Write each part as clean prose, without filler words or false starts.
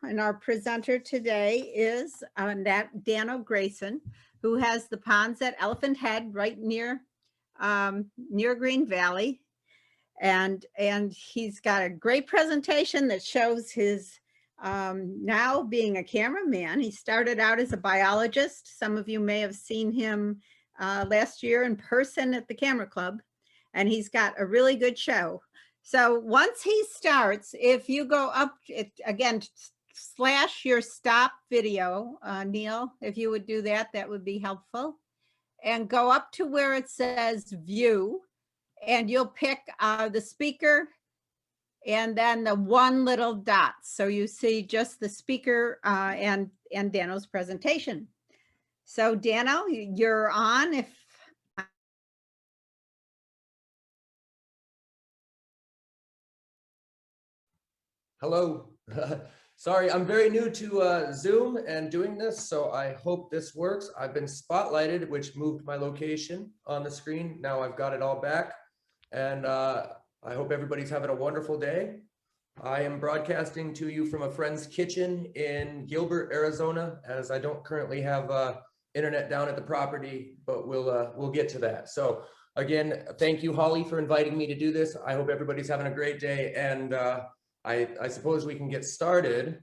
and our presenter today is Dano Grayson, who has the ponds at Elephant Head right near Green Valley. And he's got a great presentation that shows his now being a cameraman. He started out as a biologist. Some of you may have seen him last year in person at the Camera Club, and he's got a really good show. So once he starts, if you go up, again, slash your stop video, Neil, if you would do that, that would be helpful. And go up to where it says view, and you'll pick the speaker and then the one little dot. So you see just the speaker and Dano's presentation. So Dano, you're on. Hello. Sorry, I'm very new to Zoom and doing this, so I hope this works. I've been spotlighted, which moved my location on the screen. Now I've got it all back, and I hope everybody's having a wonderful day. I am broadcasting to you from a friend's kitchen in Gilbert, Arizona, as I don't currently have internet down at the property, but we'll get to that. So again, thank you, Holly, for inviting me to do this. I hope everybody's having a great day, and I suppose we can get started,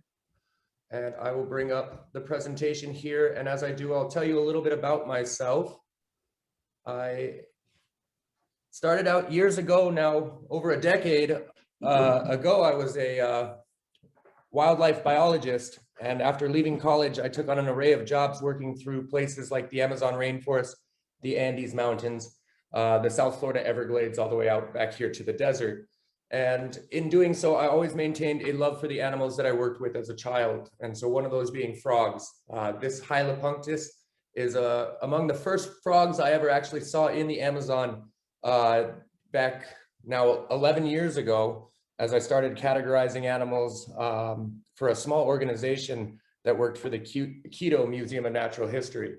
and I will bring up the presentation here. And as I do, I'll tell you a little bit about myself. I started out years ago now, over a decade ago. I was a wildlife biologist, and after leaving college, I took on an array of jobs working through places like the Amazon rainforest, the Andes Mountains, the South Florida Everglades, all the way out back here to the desert. And in doing so, I always maintained a love for the animals that I worked with as a child. And so one of those being frogs. This Hylopunctus is among the first frogs I ever actually saw in the Amazon back now 11 years ago, as I started categorizing animals for a small organization that worked for the Quito Museum of Natural History.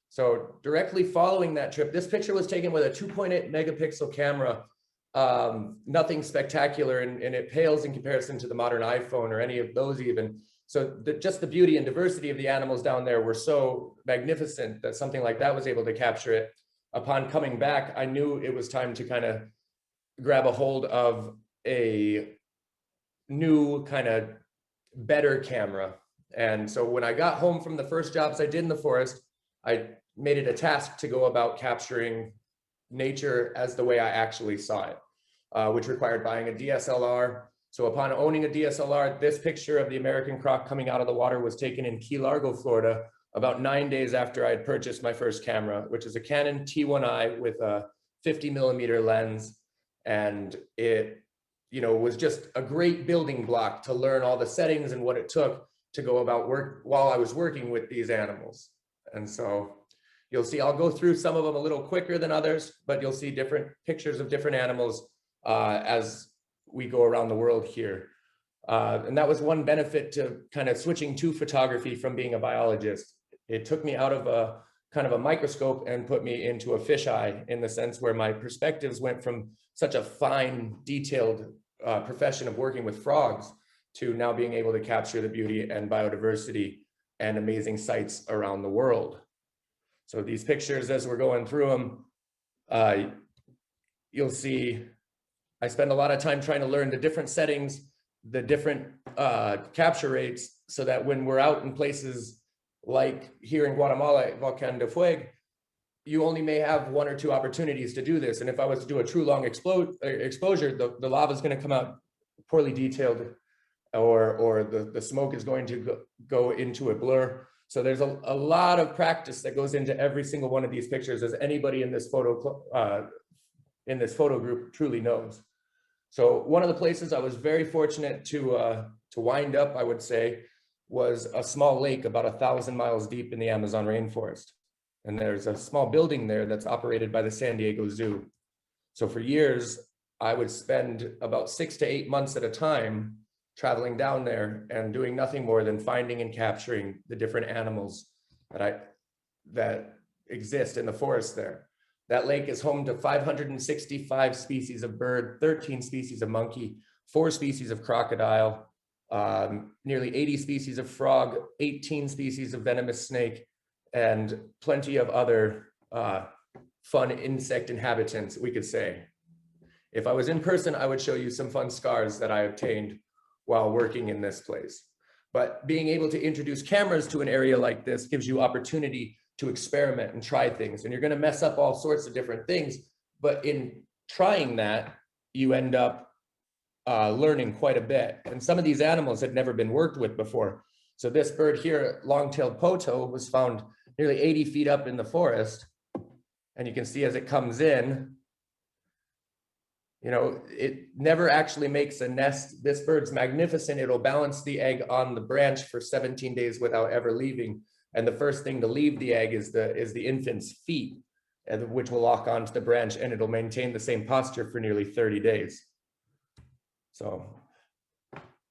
So directly following that trip, this picture was taken with a 2.8 megapixel camera. Nothing spectacular, and it pales in comparison to the modern iPhone or any of those even. So just the beauty and diversity of the animals down there were so magnificent that something like that was able to capture it. Upon coming back, I knew it was time to kind of grab a hold of a new kind of better camera. And so when I got home from the first jobs I did in the forest, I made it a task to go about capturing nature as the way I actually saw it. Which required buying a DSLR. So upon owning a DSLR, this picture of the American croc coming out of the water was taken in Key Largo, Florida, about 9 days after I had purchased my first camera, which is a Canon T1i with a 50mm lens. And it, was just a great building block to learn all the settings and what it took to go about work while I was working with these animals. And so you'll see, I'll go through some of them a little quicker than others, but you'll see different pictures of different animals as we go around the world here. And that was one benefit to kind of switching to photography from being a biologist. It took me out of a kind of a microscope and put me into a fisheye, in the sense where my perspectives went from such a fine, detailed profession of working with frogs to now being able to capture the beauty and biodiversity and amazing sights around the world. So these pictures, as we're going through them, you'll see I spend a lot of time trying to learn the different settings, the different capture rates, so that when we're out in places like here in Guatemala, Volcán de Fuego, you only may have 1 or 2 opportunities to do this. And if I was to do a true long exposure, the lava is going to come out poorly detailed, or the smoke is going to go into a blur. So there's a lot of practice that goes into every single one of these pictures, as anybody in this photo group truly knows. So one of the places I was very fortunate to wind up, I would say, was a small lake about 1,000 miles deep in the Amazon rainforest. And there's a small building there that's operated by the San Diego Zoo. So for years, I would spend about 6 to 8 months at a time traveling down there and doing nothing more than finding and capturing the different animals that exist in the forest there. That lake is home to 565 species of bird, 13 species of monkey, 4 species of crocodile, nearly 80 species of frog, 18 species of venomous snake, and plenty of other fun insect inhabitants, we could say. If I was in person, I would show you some fun scars that I obtained while working in this place. But being able to introduce cameras to an area like this gives you opportunity to experiment and try things. And you're going to mess up all sorts of different things. But in trying that, you end up learning quite a bit. And some of these animals had never been worked with before. So this bird here, long-tailed poto, was found nearly 80 feet up in the forest. And you can see as it comes in, you know, it never actually makes a nest. This bird's magnificent. It'll balance the egg on the branch for 17 days without ever leaving. And the first thing to leave the egg is the infant's feet, which will lock onto the branch, and it'll maintain the same posture for nearly 30 days. So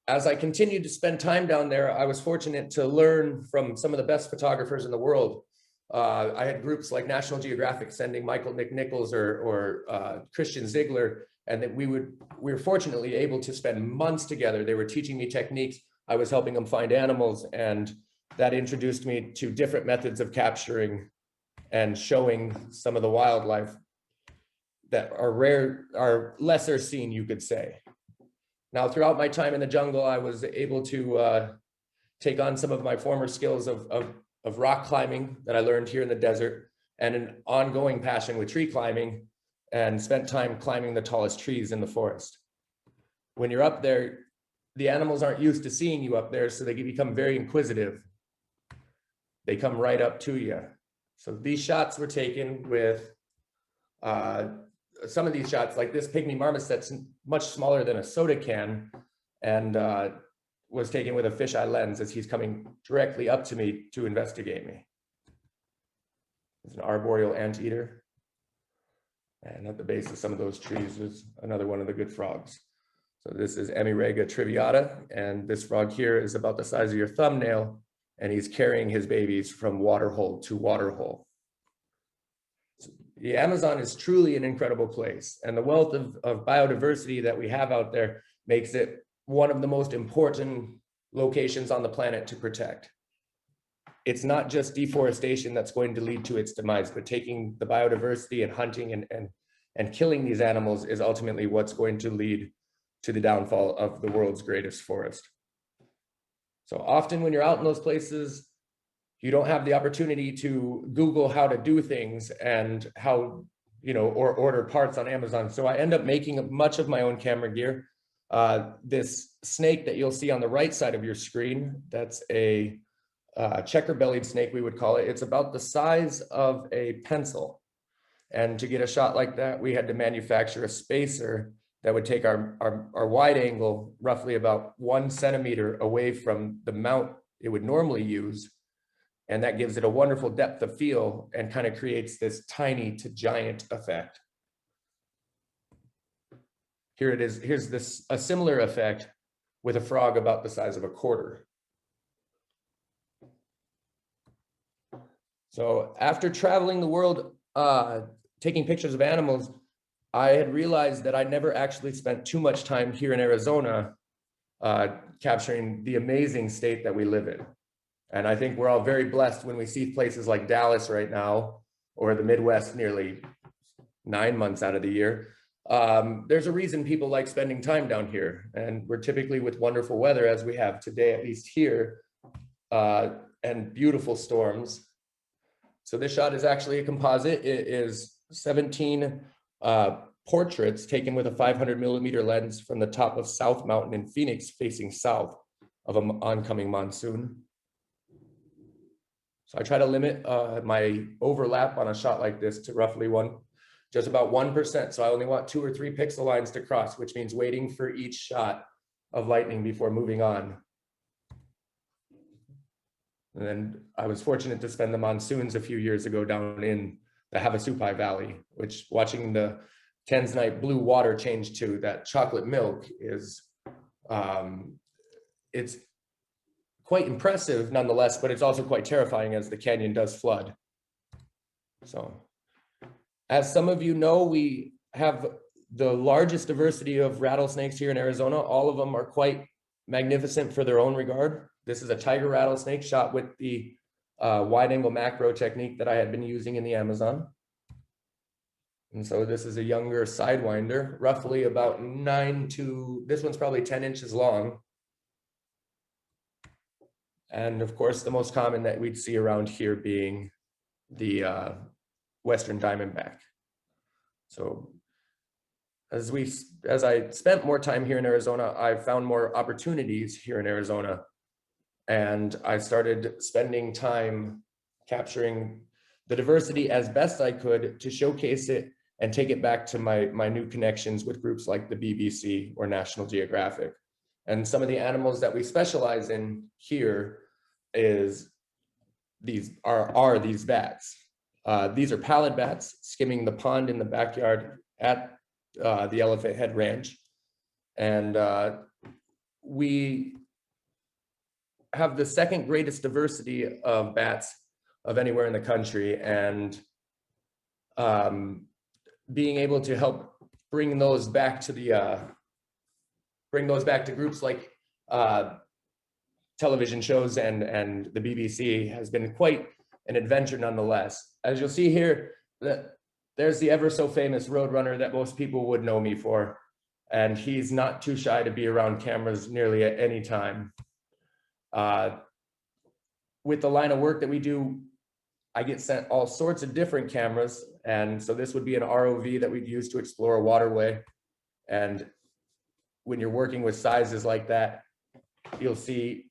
as I continued to spend time down there, I was fortunate to learn from some of the best photographers in the world. I had groups like National Geographic sending Michael Nichols or Christian Ziegler, and that we were fortunately able to spend months together. They were teaching me techniques. I was helping them find animals, and that introduced me to different methods of capturing and showing some of the wildlife that are rare, are lesser seen, you could say. Now, throughout my time in the jungle, I was able to take on some of my former skills of rock climbing that I learned here in the desert, and an ongoing passion with tree climbing, and spent time climbing the tallest trees in the forest. When you're up there, the animals aren't used to seeing you up there, so they become very inquisitive. They come right up to you. So these shots were taken with, some of these shots, like this pygmy marmoset's much smaller than a soda can, and was taken with a fisheye lens as he's coming directly up to me to investigate me. It's an arboreal anteater. And at the base of some of those trees is another one of the good frogs. So this is Emirega triviata, and this frog here is about the size of your thumbnail, and he's carrying his babies from waterhole to waterhole. So the Amazon is truly an incredible place, and the wealth of biodiversity that we have out there makes it one of the most important locations on the planet to protect. It's not just deforestation that's going to lead to its demise, but taking the biodiversity and hunting and killing these animals is ultimately what's going to lead to the downfall of the world's greatest forest. So often when you're out in those places, you don't have the opportunity to Google how to do things and how, you know, or order parts on Amazon. So I end up making much of my own camera gear. This snake that you'll see on the right side of your screen, that's a checker-bellied snake, we would call it. It's about the size of a pencil. And to get a shot like that, we had to manufacture a spacer that would take our wide angle roughly about 1 centimeter away from the mount it would normally use. And that gives it a wonderful depth of field and kind of creates this tiny to giant effect. Here it is. Here's a similar effect with a frog about the size of a quarter. So after traveling the world, taking pictures of animals, I had realized that I never actually spent too much time here in Arizona capturing the amazing state that we live in. And I think we're all very blessed when we see places like Dallas right now, or the Midwest nearly 9 months out of the year. There's a reason people like spending time down here. And we're typically with wonderful weather, as we have today, at least here, and beautiful storms. So this shot is actually a composite. It is 17 portraits taken with a 500mm lens from the top of South Mountain in Phoenix, facing south of an oncoming monsoon. So I try to limit my overlap on a shot like this to roughly just about 1%. So I only want 2 or 3 pixel lines to cross, which means waiting for each shot of lightning before moving on. And then I was fortunate to spend the monsoons a few years ago down in the Havasupai Valley, which watching the Tanzanite blue water change to that chocolate milk is, it's quite impressive nonetheless, but it's also quite terrifying as the canyon does flood. So as some of you know, we have the largest diversity of rattlesnakes here in Arizona. All of them are quite magnificent for their own regard. This is a tiger rattlesnake shot with the wide angle macro technique that I had been using in the Amazon. And so this is a younger sidewinder, roughly about this one's probably 10 inches long. And of course, the most common that we'd see around here being the Western Diamondback. So as I spent more time here in Arizona, I found more opportunities here in Arizona. And I started spending time capturing the diversity as best I could to showcase it and take it back to my new connections with groups like the BBC or National Geographic. And some of the animals that we specialize in here are these bats. These are pallid bats skimming the pond in the backyard at the Elephant Head Ranch. And we have the second greatest diversity of bats of anywhere in the country. And being able to help bring those back to groups like television shows and the BBC has been quite an adventure nonetheless. As you'll see here, there's the ever so famous Roadrunner that most people would know me for. And he's not too shy to be around cameras nearly at any time. With the line of work that we do, I get sent all sorts of different cameras. And so this would be an ROV that we'd use to explore a waterway. And when you're working with sizes like that, you'll see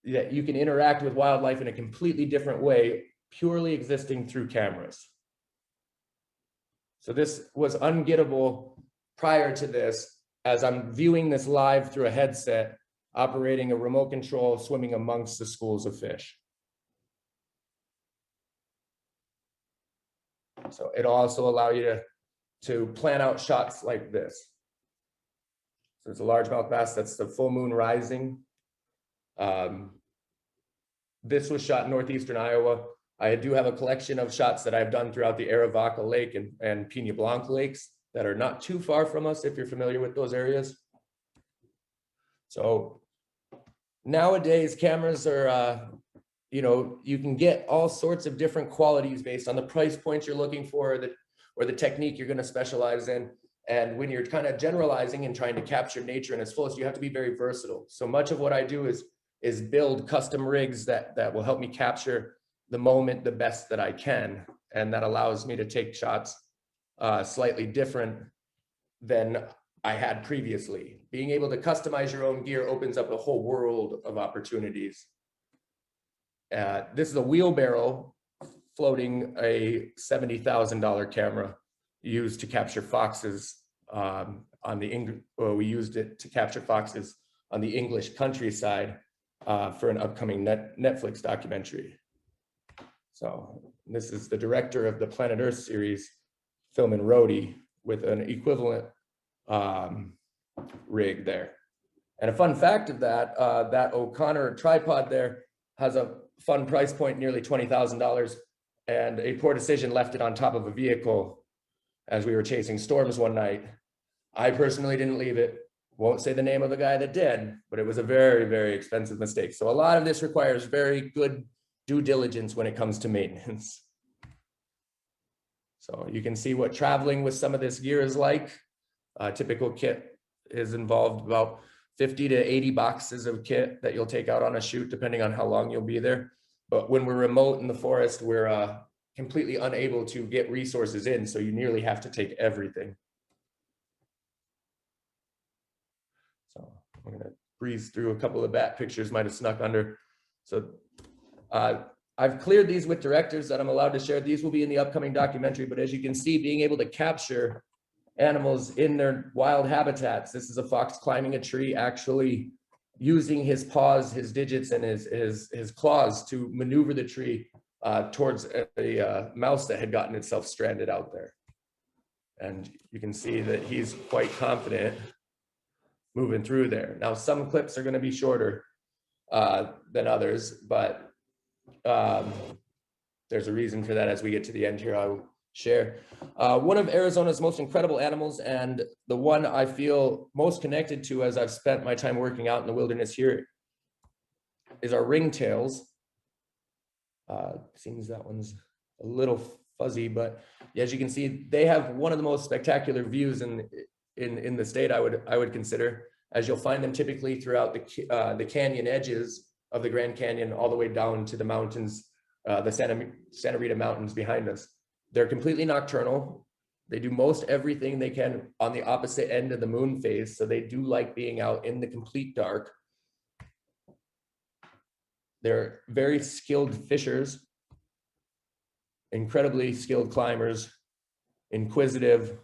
that you can interact with wildlife in a completely different way, purely existing through cameras. So this was ungettable prior to this, as I'm viewing this live through a headset, operating a remote control, swimming amongst the schools of fish. So it'll also allow you to plan out shots like this. So it's a largemouth bass, that's the full moon rising. This was shot in northeastern Iowa. I do have a collection of shots that I've done throughout the Arivaca Lake and Pina Blanca lakes that are not too far from us if you're familiar with those areas. So nowadays cameras are, you can get all sorts of different qualities based on the price points you're looking for or the technique you're going to specialize in. And when you're kind of generalizing and trying to capture nature in its fullest, you have to be very versatile. So much of what I do is build custom rigs that will help me capture the moment the best that I can. And that allows me to take shots slightly different than I had previously. Being able to customize your own gear opens up a whole world of opportunities. This is a wheelbarrow floating a $70,000 camera used to capture foxes we used it to capture foxes on the English countryside for an upcoming Netflix documentary. So this is the director of the Planet Earth series, filming Rhodey with an equivalent rig there. And a fun fact of that, that O'Connor tripod there has a fun price point, nearly $20,000, and a poor decision left it on top of a vehicle as we were chasing storms one night. I personally didn't leave it. Won't say the name of the guy that did, but it was a very, very expensive mistake. So a lot of this requires very good due diligence when it comes to maintenance. So you can see what traveling with some of this gear is like. A typical kit is involved about 50 to 80 boxes of kit that you'll take out on a shoot, depending on how long you'll be there. But when we're remote in the forest, we're completely unable to get resources in. So you nearly have to take everything. So I'm going to breeze through a couple of bat pictures might have snuck under. So I've cleared these with directors that I'm allowed to share. These will be in the upcoming documentary. But as you can see, being able to capture animals in their wild habitats. This is a fox climbing a tree, actually using his paws, his digits, and his claws to maneuver the tree towards a mouse that had gotten itself stranded out there. And you can see that he's quite confident moving through there. Now, some clips are going to be shorter than others, but there's a reason for that. As we get to the end here, share. One of Arizona's most incredible animals, and the one I feel most connected to as I've spent my time working out in the wilderness here, is our ringtails. Seems that one's a little fuzzy, but as you can see, they have one of the most spectacular views in the state. I would consider, as you'll find them typically throughout the canyon edges of the Grand Canyon, all the way down to the mountains, the Santa Rita Mountains behind us. They're completely nocturnal. They do most everything they can on the opposite end of the moon phase, so they do like being out in the complete dark. They're very skilled fishers, incredibly skilled climbers, inquisitive,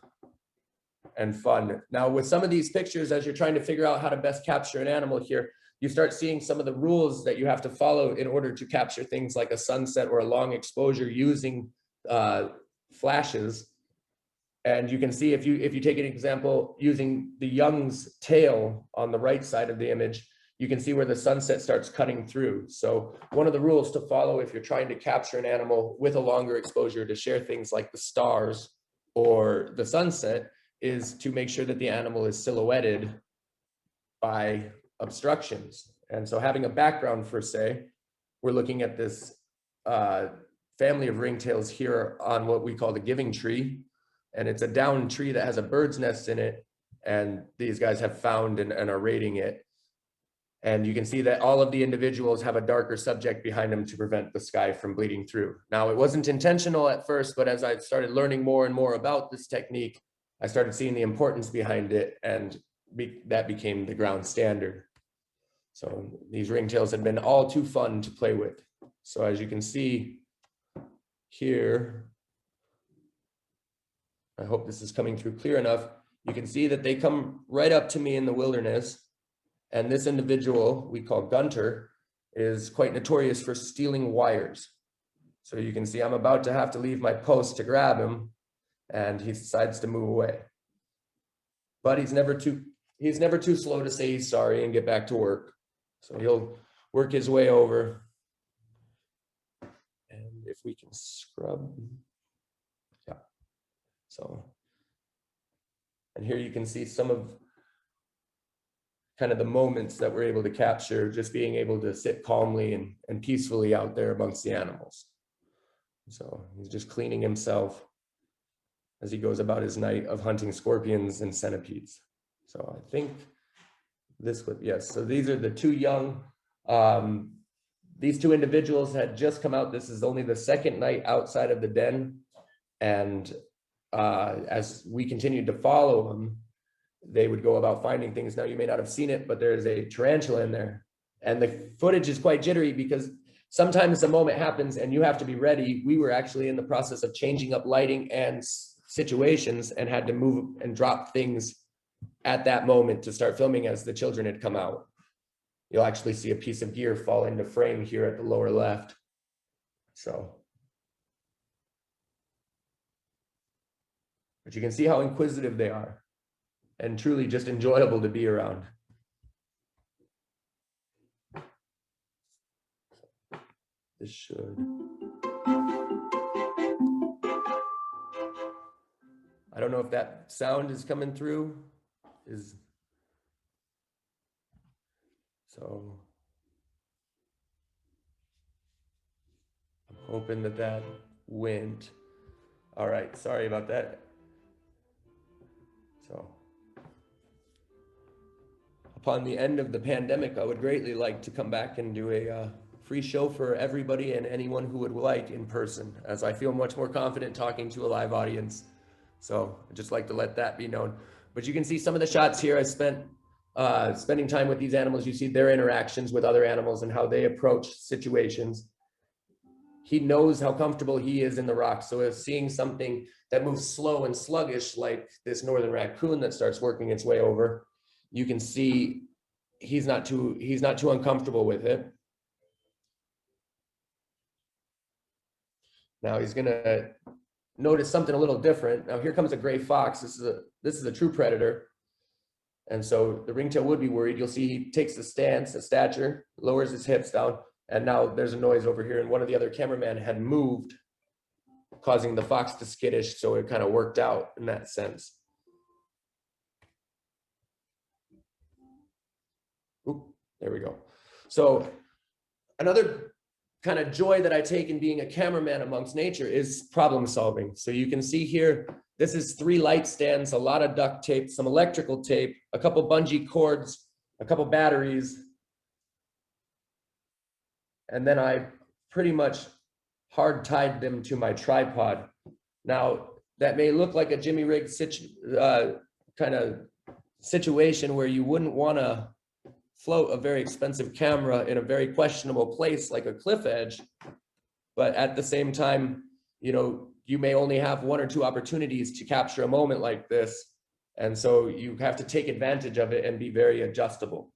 and fun. Now, with some of these pictures, as you're trying to figure out how to best capture an animal here, you start seeing some of the rules that you have to follow in order to capture things like a sunset or a long exposure using flashes. And you can see, if you take an example using the young's tail on the right side of the image, you can see where the sunset starts cutting through. So one of the rules to follow if you're trying to capture an animal with a longer exposure to share things like the stars or the sunset is to make sure that the animal is silhouetted by obstructions. And so having a background for, say, we're looking at this family of ringtails here on what we call the giving tree. And it's a downed tree that has a bird's nest in it. And these guys have found and are rating it. And you can see that all of the individuals have a darker subject behind them to prevent the sky from bleeding through. Now, it wasn't intentional at first, but as I started learning more and more about this technique, I started seeing the importance behind it, and that became the ground standard. So these ringtails had been all too fun to play with. So as you can see here, I hope this is coming through clear enough. You can see that they come right up to me in the wilderness. And this individual we call Gunter is quite notorious for stealing wires. So you can see I'm about to have to leave my post to grab him, and he decides to move away. But he's never too slow to say he's sorry and get back to work. So he'll work his way over. And if we can scrub, yeah. So, and here you can see some of kind of the moments that we're able to capture, just being able to sit calmly and peacefully out there amongst the animals. So he's just cleaning himself as he goes about his night of hunting scorpions and centipedes. So I think this would, yes, so these are the two young, these two individuals had just come out. This is only the second night outside of the den. And as we continued to follow them, they would go about finding things. Now, you may not have seen it, but there's a tarantula in there. And the footage is quite jittery because sometimes the moment happens and you have to be ready. We were actually in the process of changing up lighting and situations and had to move and drop things at that moment to start filming as the children had come out. You'll actually see a piece of gear fall into frame here at the lower left. So, but you can see how inquisitive they are and truly just enjoyable to be around. This should. I don't know if that sound is coming through. So I'm hoping that went. All right, sorry about that. So upon the end of the pandemic, I would greatly like to come back and do a free show for everybody and anyone who would like in person, as I feel much more confident talking to a live audience. So I'd just like to let that be known. But you can see some of the shots here. I spent spending time with these animals. You see their interactions with other animals and how they approach situations. He knows how comfortable he is in the rocks. So if seeing something that moves slow and sluggish, like this northern raccoon that starts working its way over, you can see he's not too uncomfortable with it. Now he's gonna notice something a little different. Now here comes a gray fox. This is a true predator. And so the ringtail would be worried. You'll see he takes a stance, a stature, lowers his hips down, and now there's a noise over here. And one of the other cameramen had moved causing the fox to skittish. So it kind of worked out in that sense. Oop, there we go. So another kind of joy that I take in being a cameraman amongst nature is problem solving. So you can see here, this is 3 light stands, a lot of duct tape, some electrical tape, a couple bungee cords, a couple batteries. And then I pretty much hard tied them to my tripod. Now, that may look like a Jimmy rig kind of situation where you wouldn't want to float a very expensive camera in a very questionable place like a cliff edge. But at the same time, you know, you may only have 1 or 2 opportunities to capture a moment like this. And so you have to take advantage of it and be very adjustable.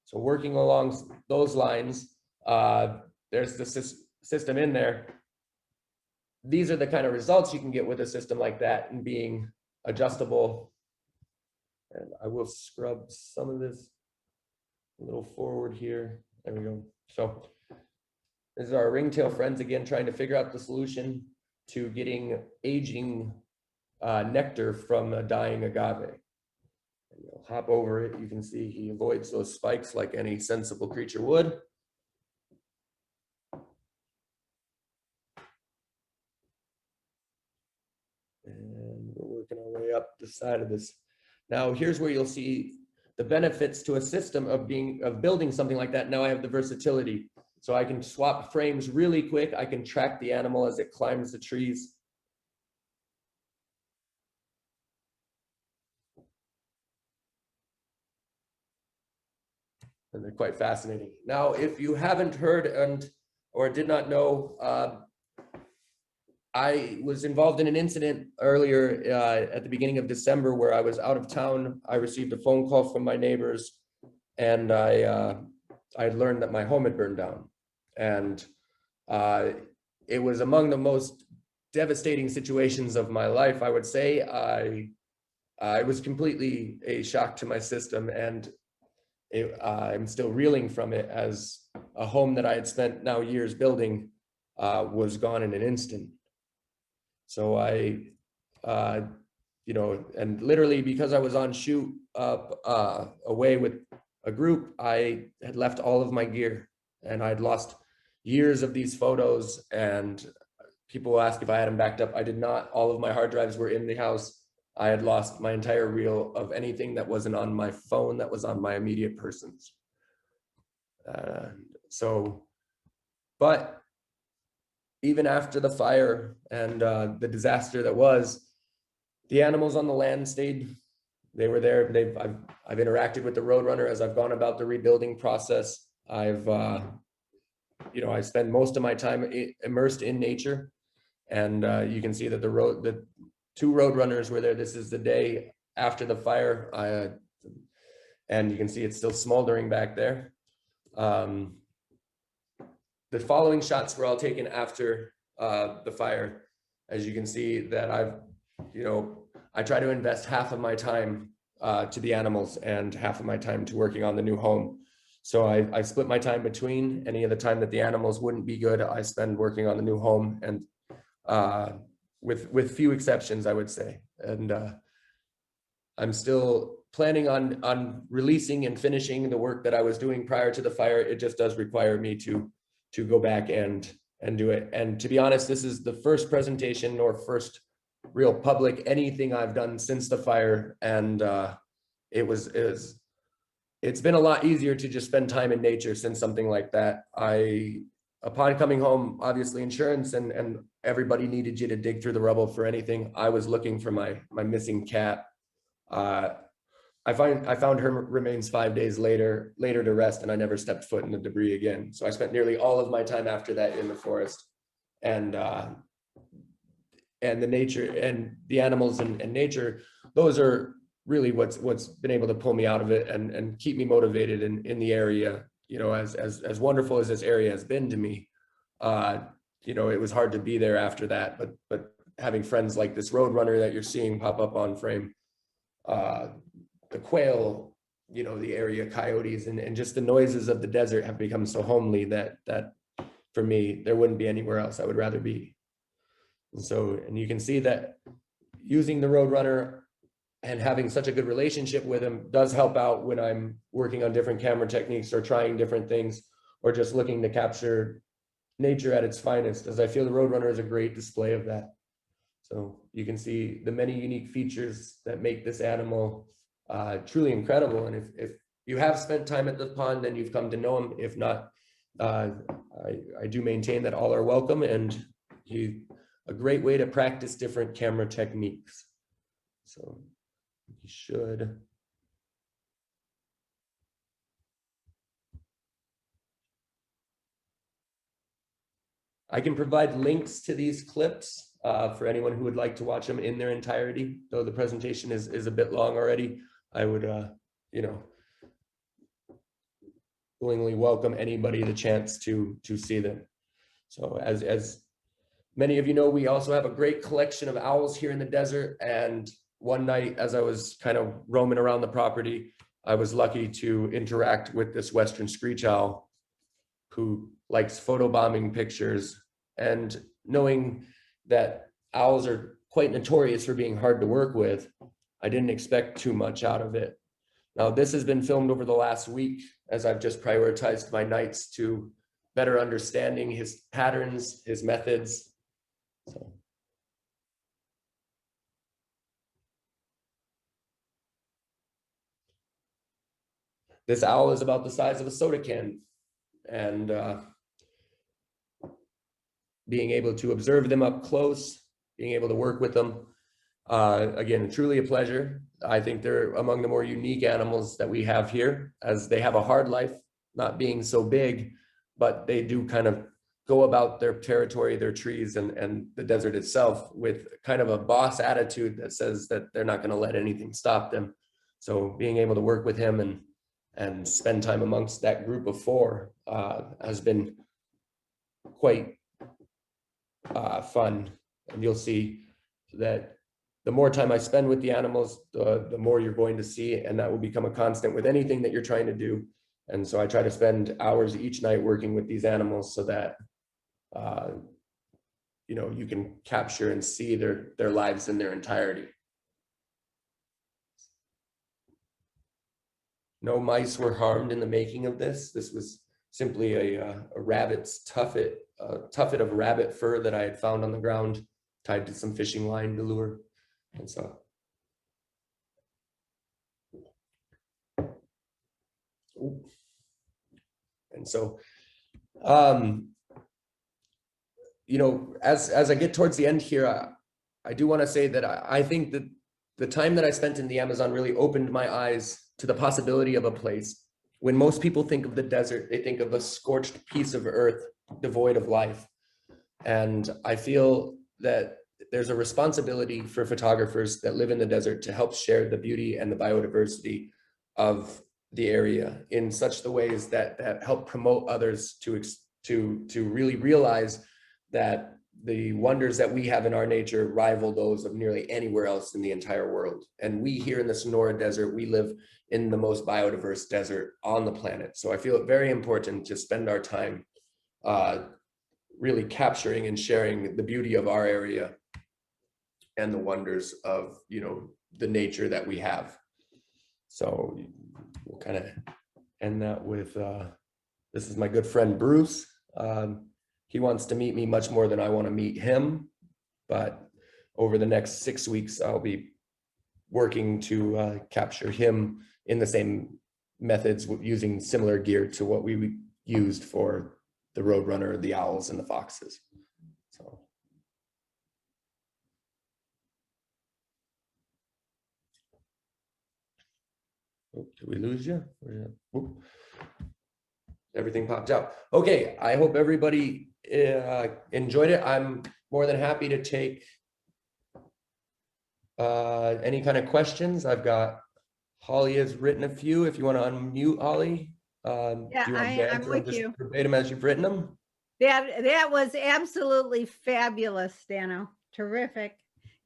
So working along those lines, there's the system in there. These are the kind of results you can get with a system like that and being adjustable. And I will scrub some of this a little forward here. There we go. So this is our ringtail friends again, trying to figure out the solution to getting aging nectar from a dying agave. And you'll hop over it. You can see he avoids those spikes like any sensible creature would. And we're working our way up the side of this. Now here's where you'll see the benefits to a system of building something like that. Now I have the versatility. So I can swap frames really quick. I can track the animal as it climbs the trees. And they're quite fascinating. Now, if you haven't heard or did not know, I was involved in an incident earlier at the beginning of December where I was out of town. I received a phone call from my neighbors, and I learned that my home had burned down. And it was among the most devastating situations of my life, I would say. It was completely a shock to my system, and I'm still reeling from it, as a home that I had spent now years building was gone in an instant. So you know, and literally because I was on shoot away with a group, I had left all of my gear, and I'd lost years of these photos, and people ask if I had them backed up. I did not. All of my hard drives were in the house. I had lost my entire reel of anything that wasn't on my phone that was on my immediate persons. But even after the fire and the disaster that was, the animals on the land stayed. They were there. I've interacted with the Roadrunner as I've gone about the rebuilding process. You know, I spend most of my time immersed in nature, and you can see that the 2 Roadrunners were there. This is the day after the fire, and you can see it's still smoldering back there. The following shots were all taken after the fire. As you can see that I try to invest half of my time to the animals and half of my time to working on the new home. So I split my time between. Any of the time that the animals wouldn't be good, I spend working on the new home, and with few exceptions, I would say. And I'm still planning on releasing and finishing the work that I was doing prior to the fire. It just does require me to go back and do it. And to be honest, this is the first presentation or first real public anything I've done since the fire. And it's been a lot easier to just spend time in nature since something like that. Upon coming home, obviously insurance and everybody needed you to dig through the rubble for anything. I was looking for my missing cat. I found her remains 5 days later to rest, and I never stepped foot in the debris again. So I spent nearly all of my time after that in the forest, and the nature and the animals and nature. Those are really what's been able to pull me out of it and keep me motivated in the area. You know, as wonderful as this area has been to me, you know, it was hard to be there after that. But having friends like this Roadrunner that you're seeing pop up on frame, the quail, you know, the area coyotes, and just the noises of the desert have become so homely that for me, there wouldn't be anywhere else I would rather be. And you can see that using the Roadrunner and having such a good relationship with him does help out when I'm working on different camera techniques or trying different things, or just looking to capture nature at its finest, as I feel the Roadrunner is a great display of that. So you can see the many unique features that make this animal truly incredible. And if you have spent time at the pond, then you've come to know him. If not, I do maintain that all are welcome, and a great way to practice different camera techniques. So you should. I can provide links to these clips for anyone who would like to watch them in their entirety, though the presentation is a bit long already. I would, willingly welcome anybody the chance to see them. So as many of you know, we also have a great collection of owls here in the desert. And one night, as I was kind of roaming around the property, I was lucky to interact with this Western screech owl who likes photobombing pictures. And knowing that owls are quite notorious for being hard to work with, I didn't expect too much out of it. Now, this has been filmed over the last week as I've just prioritized my nights to better understanding his patterns, his methods. So. This owl is about the size of a soda can, and being able to observe them up close, being able to work with them, again, truly a pleasure. I think they're among the more unique animals that we have here, as they have a hard life, not being so big, but they do kind of go about their territory, their trees, and the desert itself with kind of a boss attitude that says that they're not going to let anything stop them. So being able to work with him and spend time amongst that group of four has been quite fun. And you'll see that the more time I spend with the animals, the more you're going to see, and that will become a constant with anything that you're trying to do. And so I try to spend hours each night working with these animals so that you can capture and see their lives in their entirety. No mice were harmed in the making of this. This was simply a rabbit's tuffet of rabbit fur that I had found on the ground, tied to some fishing line to lure. And so, as I get towards the end here, I do want to say that I think that the time that I spent in the Amazon really opened my eyes to the possibility of a place. When most people think of the desert, they think of a scorched piece of earth devoid of life. And I feel that there's a responsibility for photographers that live in the desert to help share the beauty and the biodiversity of the area in such the ways that help promote others to really realize that the wonders that we have in our nature rival those of nearly anywhere else in the entire world. And we here in the Sonora Desert, we live in the most biodiverse desert on the planet. So I feel it very important to spend our time really capturing and sharing the beauty of our area and the wonders of, the nature that we have. So we'll kind of end that with, this is my good friend, Bruce. He wants to meet me much more than I want to meet him, but over the next 6 weeks, I'll be working to capture him in the same methods, using similar gear to what we used for the Roadrunner, the owls, and the foxes. So. Oh, did we lose you? Everything popped out. Okay, I hope everybody enjoyed it. I'm more than happy to take any kind of questions. I've got Holly has written a few. If you want to unmute Holly. Yeah, I'm with you. Verbatim as you've written them. That was absolutely fabulous, Dano. Terrific.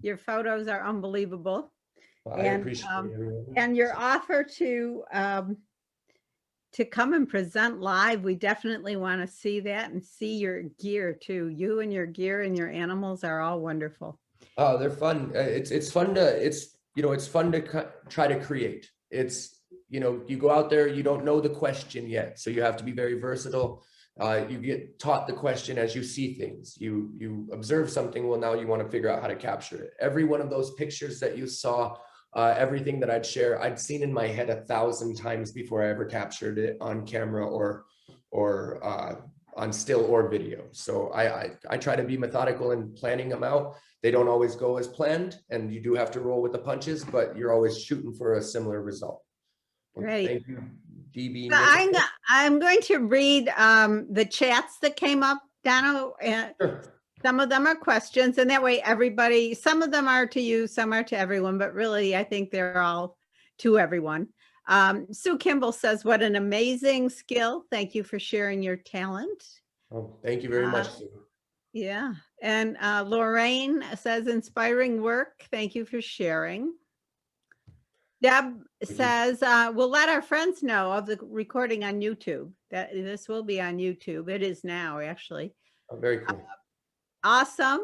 Your photos are unbelievable. Well, I appreciate it. And your offer to come and present live. We definitely want to see that and see your gear too. You and your gear and your animals are all wonderful. Oh, they're fun. It's fun to it's fun to try to create. It's you go out there, you don't know the question yet, so you have to be very versatile. You get taught the question as you see things. You observe something. Well, now you want to figure out how to capture it. Every one of those pictures that you saw, everything that I'd share, I'd seen in my head 1,000 times before I ever captured it on camera or on still or video. So I try to be methodical in planning them out. They don't always go as planned, and you do have to roll with the punches, but you're always shooting for a similar result. Well, Great. thank you, DB. So I'm going to read the chats that came up, Dano, and Sure. some of them are questions, and that way everybody, some of them are to you, some are to everyone, but really I think they're all to everyone. Sue Kimball says, what an amazing skill. Thank you for sharing your talent. Oh, thank you very much, Sue. Yeah. And Lorraine says, inspiring work. Thank you for sharing. Deb says, we'll let our friends know of the recording on YouTube. That this will be on YouTube. It is now, actually. Oh, very cool. Awesome.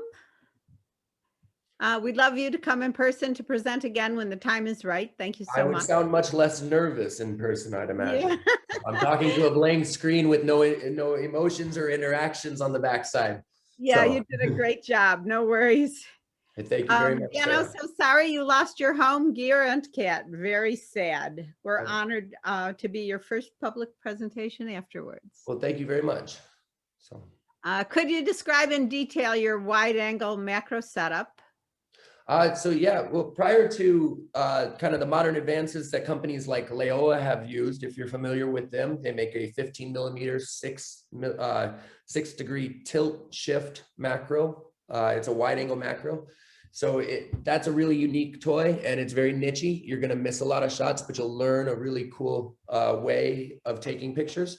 We'd love you to come in person to present again when the time is right. Thank you so much. I would sound much less nervous in person, I'd imagine. Yeah. I'm talking to a blank screen with no emotions or interactions on the backside. Yeah, so. You did a great job. No worries. Thank you very much. I'm so sorry you lost your home, gear, and cat. Very sad. We're honored to be your first public presentation afterwards. Well, thank you very much. So, could you describe in detail your wide-angle macro setup? So yeah, well, prior to kind of the modern advances that companies like Leoa have used, if you're familiar with them, they make a 15 millimeter, 6 degree tilt shift macro. It's a wide angle macro. So that's a really unique toy, and it's very nichey. You're going to miss a lot of shots, but you'll learn a really cool way of taking pictures.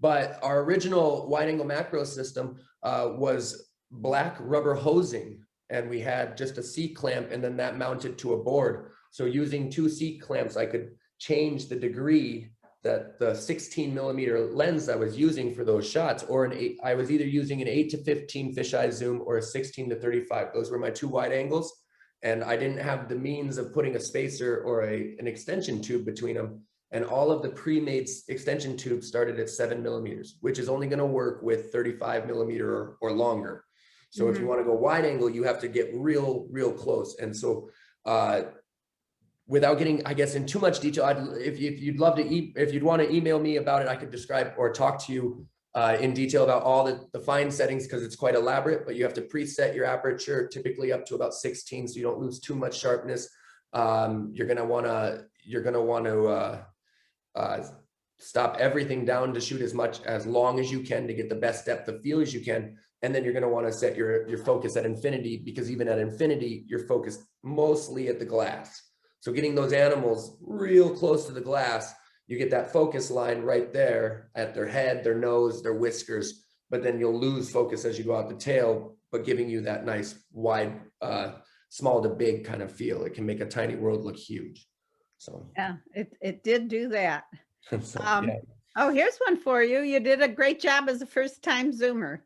But our original wide angle macro system was black rubber hosing, and we had just a C clamp, and then that mounted to a board. So using 2 C clamps, I could change the degree that the 16 millimeter lens I was using for those shots, or I was either using an 8-15 fisheye zoom or a 16-35. Those were my 2 wide angles. And I didn't have the means of putting a spacer or an extension tube between them. And all of the pre-made extension tubes started at 7 millimeters, which is only gonna work with 35 millimeter or longer. So if you want to go wide angle, you have to get real close. And so without getting, I guess, in too much detail, if you'd love to, if you'd want to email me about it, I could describe or talk to you in detail about all the fine settings, because it's quite elaborate, but you have to preset your aperture typically up to about 16, so you don't lose too much sharpness. You're gonna want to stop everything down to shoot as long as you can to get the best depth of field as you can. And then you're going to want to set your focus at infinity, because even at infinity, you're focused mostly at the glass. So getting those animals real close to the glass, you get that focus line right there at their head, their nose, their whiskers, but then you'll lose focus as you go out the tail, but giving you that nice wide, small to big kind of feel. It can make a tiny world look huge. So yeah, it did do that. So, yeah. Oh, here's one for you. You did a great job as a first-time zoomer.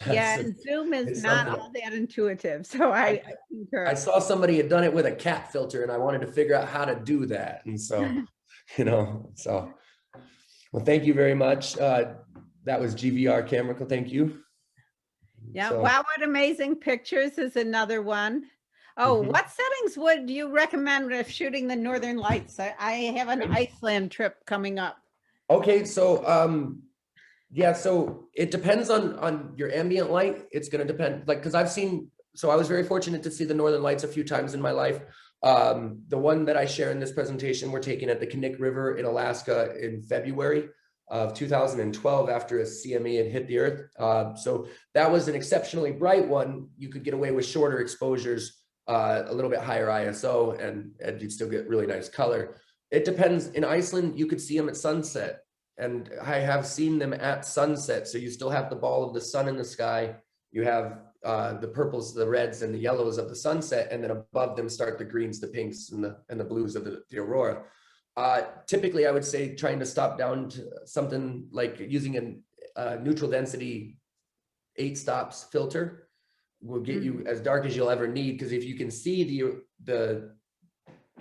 Yeah, Zoom is not all that intuitive, so I concur. I saw somebody had done it with a cat filter, and I wanted to figure out how to do that. And so, well, thank you very much. That was GVR Camera. Thank you. Yeah, wow, what amazing pictures is another one. Oh, what settings would you recommend if shooting the Northern Lights? I have an Iceland trip coming up. Okay, so yeah, so it depends on your ambient light. It's going to depend, like, because I was very fortunate to see the Northern Lights a few times in my life. The one that I share in this presentation, we're taking at the Knik River in Alaska in February of 2012 after a CME had hit the earth. So that was an exceptionally bright one. You could get away with shorter exposures, a little bit higher ISO, and you'd still get really nice color. It depends. In Iceland, you could see them at sunset. And I have seen them at sunset. So you still have the ball of the sun in the sky. You have the purples, the reds, and the yellows of the sunset. And then above them start the greens, the pinks, and the blues of the aurora. Typically, I would say trying to stop down to something like using a neutral density 8 stops filter will get you as dark as you'll ever need. Because if you can see the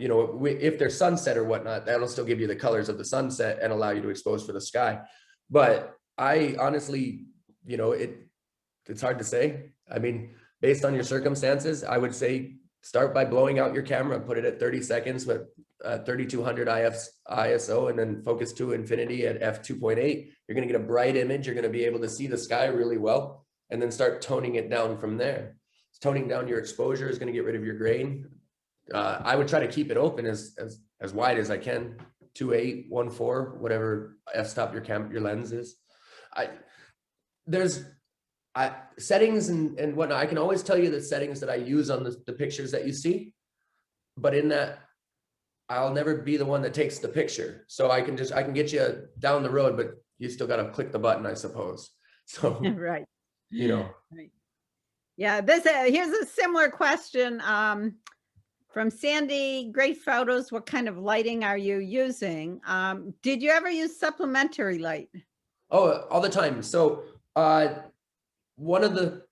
if there's sunset or whatnot, that'll still give you the colors of the sunset and allow you to expose for the sky. But I honestly, it's hard to say. I mean, based on your circumstances, I would say start by blowing out your camera and put it at 30 seconds with 3200 ISO, and then focus to infinity at f2.8. You're going to get a bright image. You're going to be able to see the sky really well, and then start toning it down from there. Toning down your exposure is going to get rid of your grain. I would try to keep it open as wide as I can, 2.8, 1.4, whatever f-stop your lens is. There's settings and whatnot. I can always tell you the settings that I use on the pictures that you see, but in that, I'll never be the one that takes the picture. So I can get you down the road, but you still got to click the button, I suppose. So, right. Right. Yeah, here's a similar question from Sandy. Great photos. What kind of lighting are you using? Did you ever use supplementary light? Oh, all the time. So one of the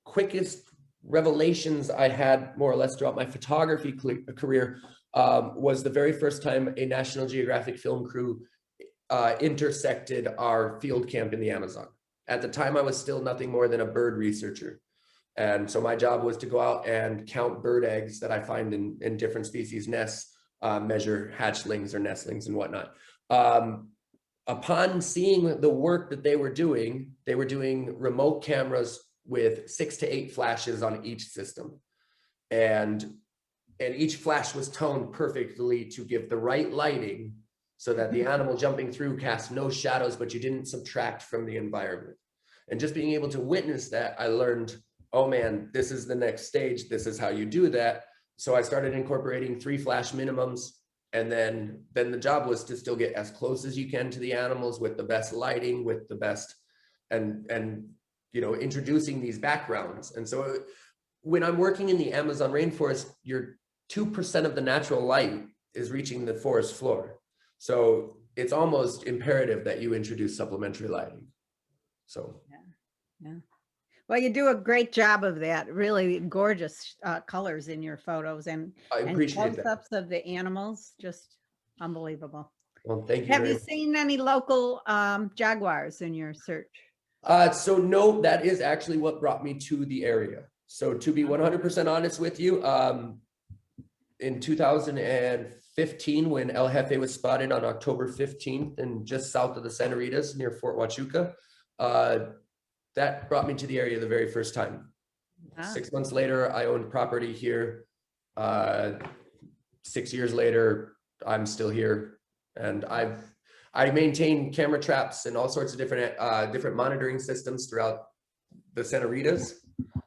quickest revelations I had more or less throughout my photography career was the very first time a National Geographic film crew intersected our field camp in the Amazon. At the time, I was still nothing more than a bird researcher. And so my job was to go out and count bird eggs that I find in different species nests, measure hatchlings or nestlings and whatnot. Upon seeing the work that they were doing remote cameras with 6 to 8 flashes on each system. And each flash was toned perfectly to give the right lighting so that the animal jumping through cast no shadows, but you didn't subtract from the environment. And just being able to witness that, I learned, oh man, this is the next stage. This is how you do that. So I started incorporating 3 flash minimums. And then the job was to still get as close as you can to the animals with the best lighting, with the best, and introducing these backgrounds. And so when I'm working in the Amazon rainforest, you're 2% of the natural light is reaching the forest floor. So it's almost imperative that you introduce supplementary lighting. So yeah. Well, you do a great job of that. Really gorgeous colors in your photos, and close-ups of the animals, just unbelievable. Well, thank you. Have you seen any local jaguars in your search? So no, that is actually what brought me to the area. So to be 100% honest with you, in 2015, when El Jefe was spotted on October 15th and just south of the Sanaritas near Fort Huachuca, that brought me to the area the very first time. 6 months later, I owned property here. 6 years later, I'm still here, and I maintain camera traps and all sorts of different monitoring systems throughout the Sanaritas,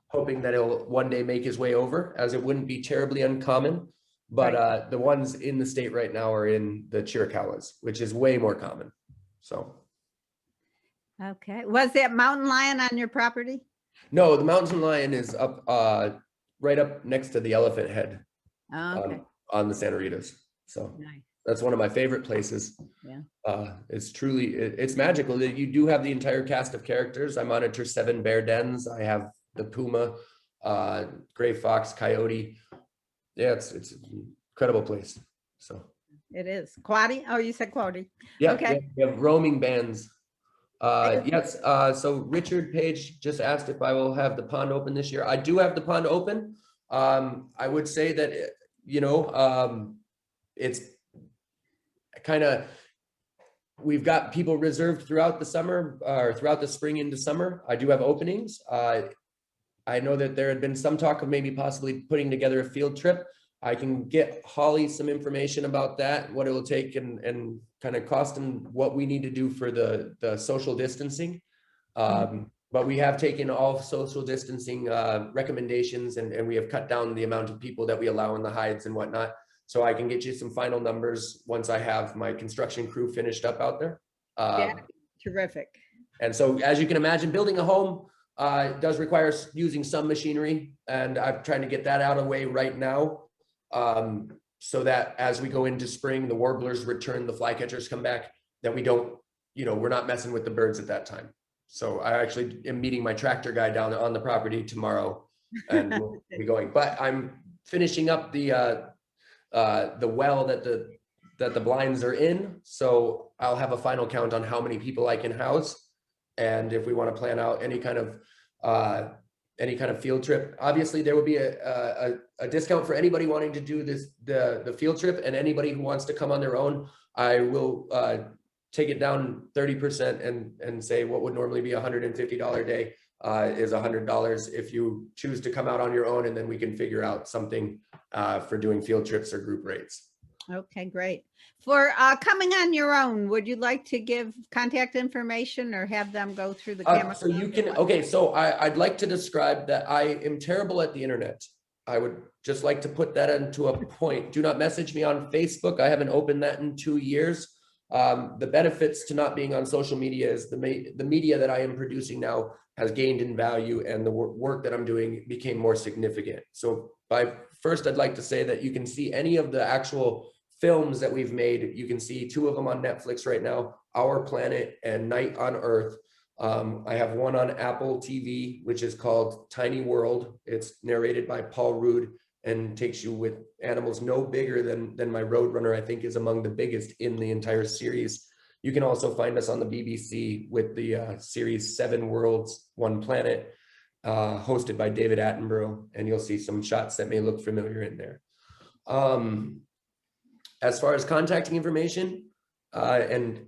hoping that it'll one day make his way over, as it wouldn't be terribly uncommon. But the ones in the state right now are in the Chiricahuas, which is way more common. So. Okay. Was that mountain lion on your property? No, the mountain lion is up right up next to the elephant head. Okay. On the Sanaritas. So nice. That's one of my favorite places. Yeah. It's truly, it's magical that you do have the entire cast of characters. I monitor 7 bear dens. I have the puma, gray fox, coyote. Yeah, it's an incredible place. So it is. Quaddy? Oh, you said quaddy. Yeah. Okay. Yeah, we have roaming bands. Yes. So Richard Page just asked if I will have the pond open this year. I do have the pond open. I would say that, it's kind of, we've got people reserved throughout the summer or throughout the spring into summer. I do have openings. I know that there had been some talk of maybe possibly putting together a field trip. I can get Holly some information about that, what it will take and kind of cost and what we need to do for the social distancing. But we have taken all social distancing recommendations and we have cut down the amount of people that we allow in the hides and whatnot. So I can get you some final numbers once I have my construction crew finished up out there. Terrific. And so as you can imagine, building a home does require using some machinery, and I'm trying to get that out of the way right now. so that as we go into spring, the warblers return, the flycatchers come back, that we don't, we're not messing with the birds at that time. So I actually am meeting my tractor guy down on the property tomorrow, and we'll be going. But I'm finishing up the well that the blinds are in. So I'll have a final count on how many people I can house. And if we want to plan out any kind of field trip, obviously there will be a discount for anybody wanting to do the field trip, and anybody who wants to come on their own, I will take it down 30% and say what would normally be $150 day is $100 if you choose to come out on your own, and then we can figure out something for doing field trips or group rates. Okay, great. For coming on your own, would you like to give contact information or have them go through the camera? So you can, okay, so I'd like to describe that I am terrible at the internet. I would just like to put that into a point. Do not message me on Facebook. I haven't opened that in 2 years. The benefits to not being on social media is the media that I am producing now has gained in value, and the work that I'm doing became more significant. So first, I'd like to say that you can see any of the actual films that we've made. You can see 2 of them on Netflix right now, Our Planet and Night on Earth. I have one on Apple TV, which is called Tiny World. It's narrated by Paul Rudd and takes you with animals no bigger than my Roadrunner, I think is among the biggest in the entire series. You can also find us on the BBC with the series 7 Worlds, 1 Planet, hosted by David Attenborough, and you'll see some shots that may look familiar in there. As far as contacting information, and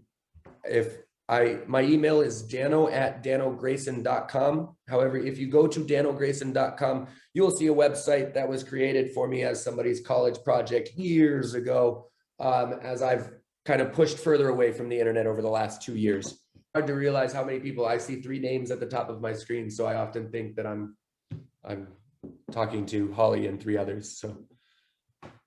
my email is dano@danograyson.com. However, if you go to danograyson.com, you'll see a website that was created for me as somebody's college project years ago, as I've kind of pushed further away from the internet over the last 2 years. Hard to realize how many people I see 3 names at the top of my screen, so I often think that I'm talking to Holly and 3 others. So.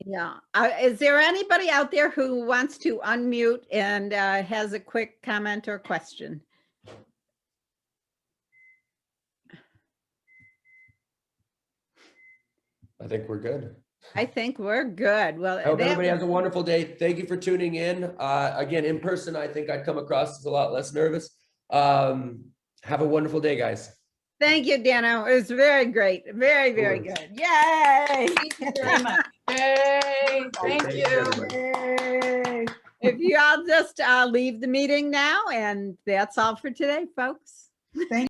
Yeah. Is there anybody out there who wants to unmute and has a quick comment or question? I think we're good. I think we're good. Well, I hope everybody has a wonderful day. Thank you for tuning in. Again, in person, I think I'd come across as a lot less nervous. Have a wonderful day, guys. Thank you, Dano. It was very great. Very, very good. Yay! Thank you very much. Yay! Thank you. Yay. If you all just leave the meeting now, and that's all for today, folks. Thank